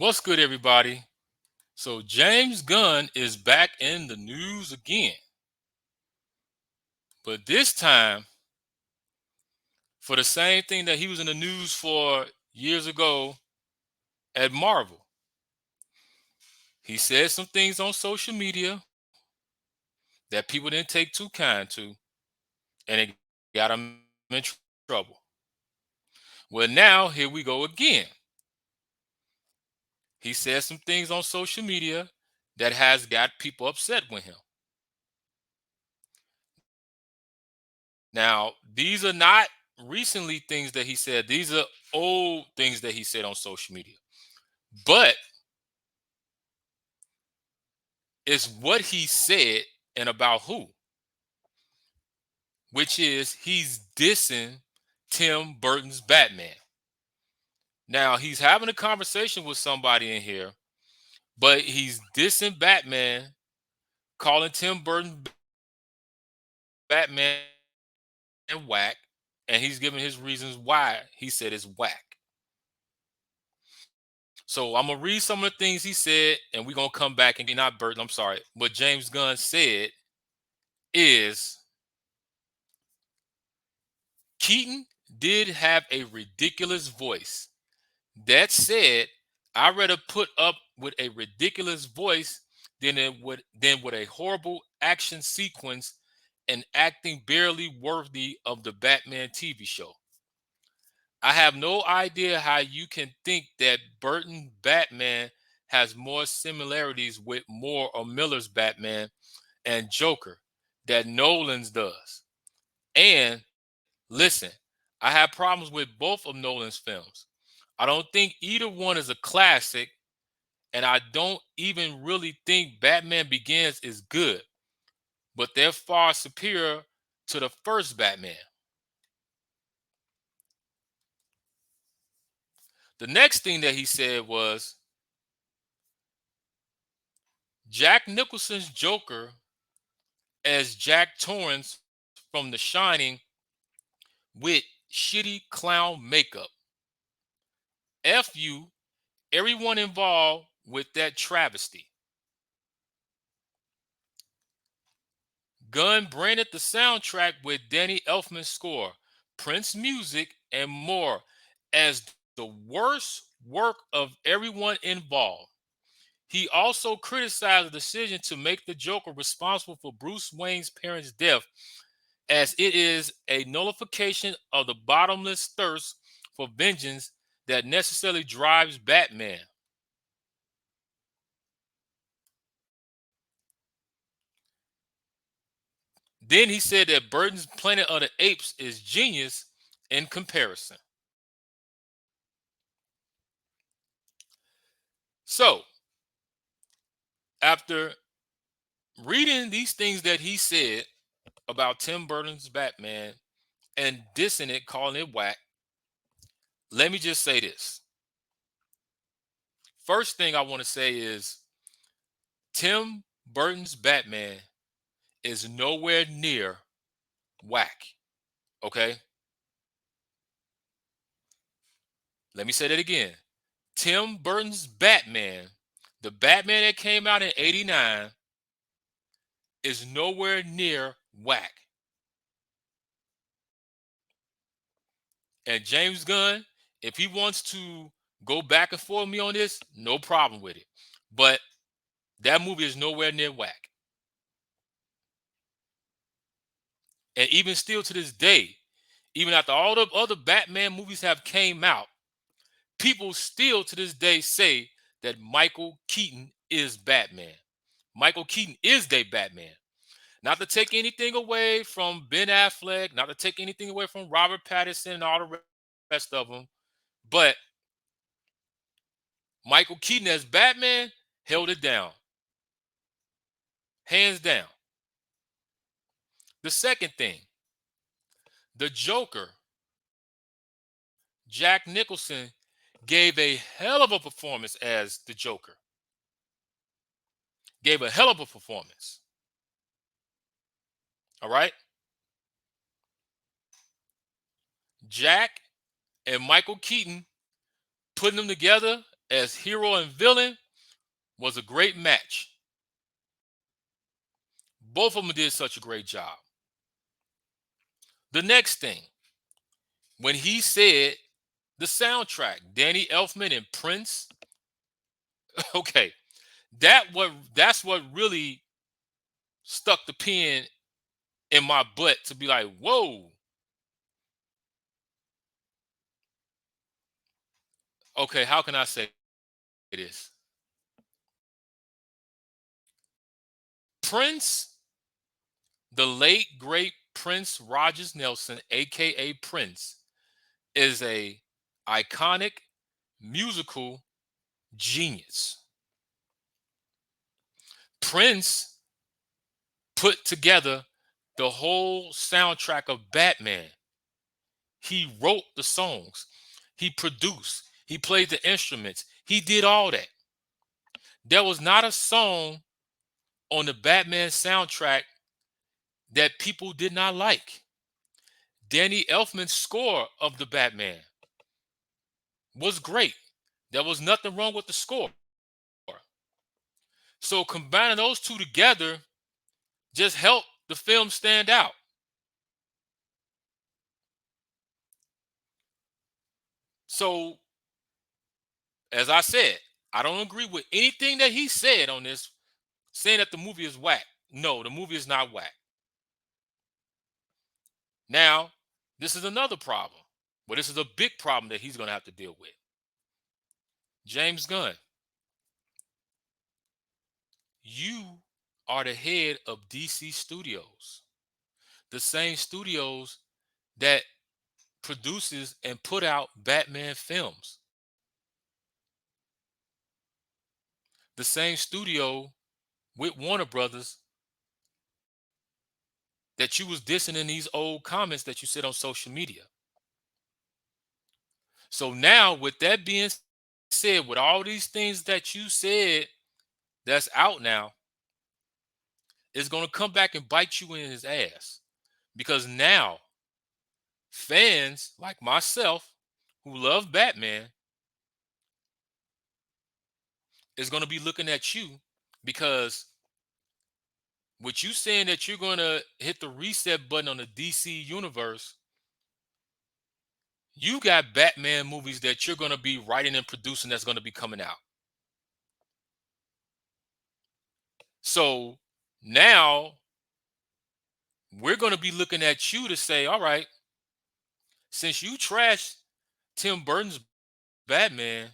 What's good, everybody? So, James Gunn is back in the news again, but this time for the same thing that he was in the news for years ago at Marvel. He said some things on social media that people didn't take too kind to, and it got him in trouble. Well, now here we go again. He said some things on social media that has got people upset with him. Now, these are not recently things that he said. These are old things that he said on social media. But it's what he said and about who, which is he's dissing Tim Burton's Batman. Now, he's having a conversation with somebody in here, but he's dissing Batman, calling Tim Burton Batman whack, and he's giving his reasons why he said it's whack. So I'm gonna read some of the things he said, and we're gonna come back and get not Burton. I'm sorry. What James Gunn said is Keaton did have a ridiculous voice. That said, I'd rather put up with a ridiculous voice than with a horrible action sequence and acting barely worthy of the Batman TV show. I have no idea how you can think that Burton Batman has more similarities with Moore or Miller's Batman and Joker than Nolan's does. And listen, I have problems with both of Nolan's films. I don't think either one is a classic, and I don't even really think Batman Begins is good, but they're far superior to the first Batman. The next thing that he said was Jack Nicholson's Joker as Jack Torrance from The Shining with shitty clown makeup. F you, everyone involved with that travesty. Gunn branded the soundtrack with Danny Elfman's score, Prince music, and more as the worst work of everyone involved. He also criticized the decision to make the Joker responsible for Bruce Wayne's parents' death, as it is a nullification of the bottomless thirst for vengeance that necessarily drives Batman. Then he said that Burton's Planet of the Apes is genius in comparison. So, after reading these things that he said about Tim Burton's Batman and dissing it, calling it whack, let me just say this. First thing I want to say is Tim Burton's Batman is nowhere near whack. Okay? Let me say that again. Tim Burton's Batman, the Batman that came out in 89, is nowhere near whack. And James Gunn, if he wants to go back and forth with me on this, no problem with it. But that movie is nowhere near whack. And even still to this day, even after all the other Batman movies have came out, people still to this day say that Michael Keaton is Batman. Michael Keaton is their Batman. Not to take anything away from Ben Affleck, not to take anything away from Robert Pattinson and all the rest of them, but Michael Keaton as Batman held it down, hands down. The second thing, the Joker, Jack Nicholson, gave a hell of a performance as the Joker. Gave a hell of a performance. All right? Jack and Michael Keaton, putting them together as hero and villain was a great match. Both of them did such a great job. The next thing, when he said the soundtrack, Danny Elfman and Prince, okay, that's what really stuck the pin in my butt to be like, whoa, okay, how can I say this? Prince, the late great Prince Rogers Nelson, aka Prince, is a iconic musical genius. Prince put together the whole soundtrack of Batman. He wrote the songs, he produced, he played the instruments, he did all that. There was not a song on the Batman soundtrack that people did not like. Danny Elfman's score of the Batman was great. There was nothing wrong with the score. So combining those two together just helped the film stand out. So, as I said, I don't agree with anything that he said on this, saying that the movie is whack. No, the movie is not whack. Now, this is another problem. Well, this is a big problem that he's going to have to deal with. James Gunn, you are the head of DC Studios, the same studios that produces and put out Batman films, the same studio with Warner Brothers that you was dissing in these old comments that you said on social media. So now, with that being said, with all these things that you said that's out now, it's going to come back and bite you in his ass, because now fans like myself who love Batman is going to be looking at you, because with you saying that you're going to hit the reset button on the DC universe, you got Batman movies that you're going to be writing and producing that's going to be coming out. So now we're going to be looking at you to say, all right, since you trashed Tim Burton's Batman,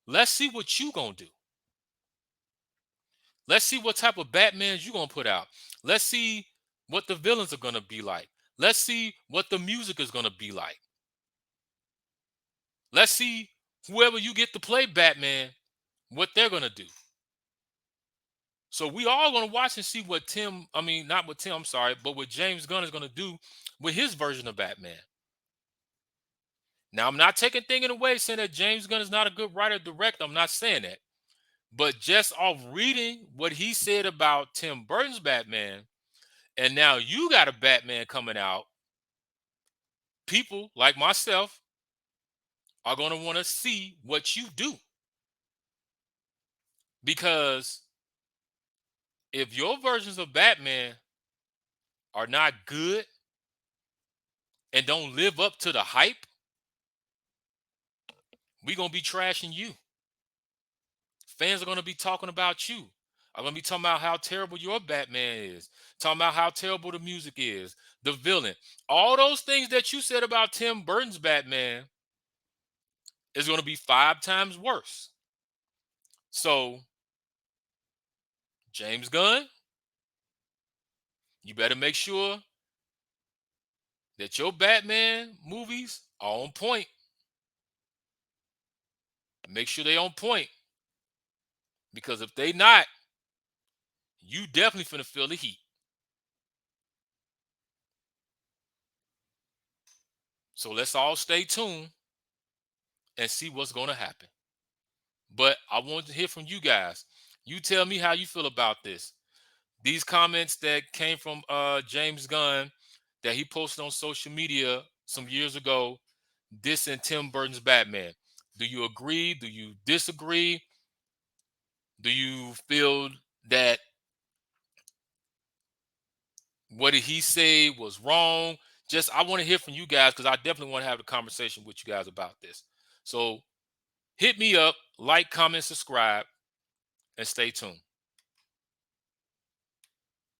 let's see what you going to do. Let's see what type of Batmans you going to put out. Let's see what the villains are going to be like. Let's see what the music is going to be like. Let's see whoever you get to play Batman, what they're going to do. So we all going to watch and see what not what Tim, I'm sorry, but what James Gunn is going to do with his version of Batman. Now, I'm not taking things away saying that James Gunn is not a good writer director. I'm not saying that. But just off reading what he said about Tim Burton's Batman, and now you got a Batman coming out, people like myself are going to want to see what you do. Because if your versions of Batman are not good and don't live up to the hype, we're going to be trashing you. Fans are going to be talking about you. Are going to be talking about how terrible your Batman is. Talking about how terrible the music is. The villain. All those things that you said about Tim Burton's Batman is going to be 5 times worse. So, James Gunn, you better make sure that your Batman movies are on point. Make sure they on point. Because if they not, you definitely finna feel the heat. So let's all stay tuned and see what's going to happen. But I want to hear from you guys. You tell me how you feel about this. These comments that came from James Gunn that he posted on social media some years ago, dissing Tim Burton's Batman. Do you agree? Do you disagree? Do you feel that what did he say was wrong? Just I want to hear from you guys because I definitely want to have a conversation with you guys about this. So hit me up, like, comment, subscribe, and stay tuned.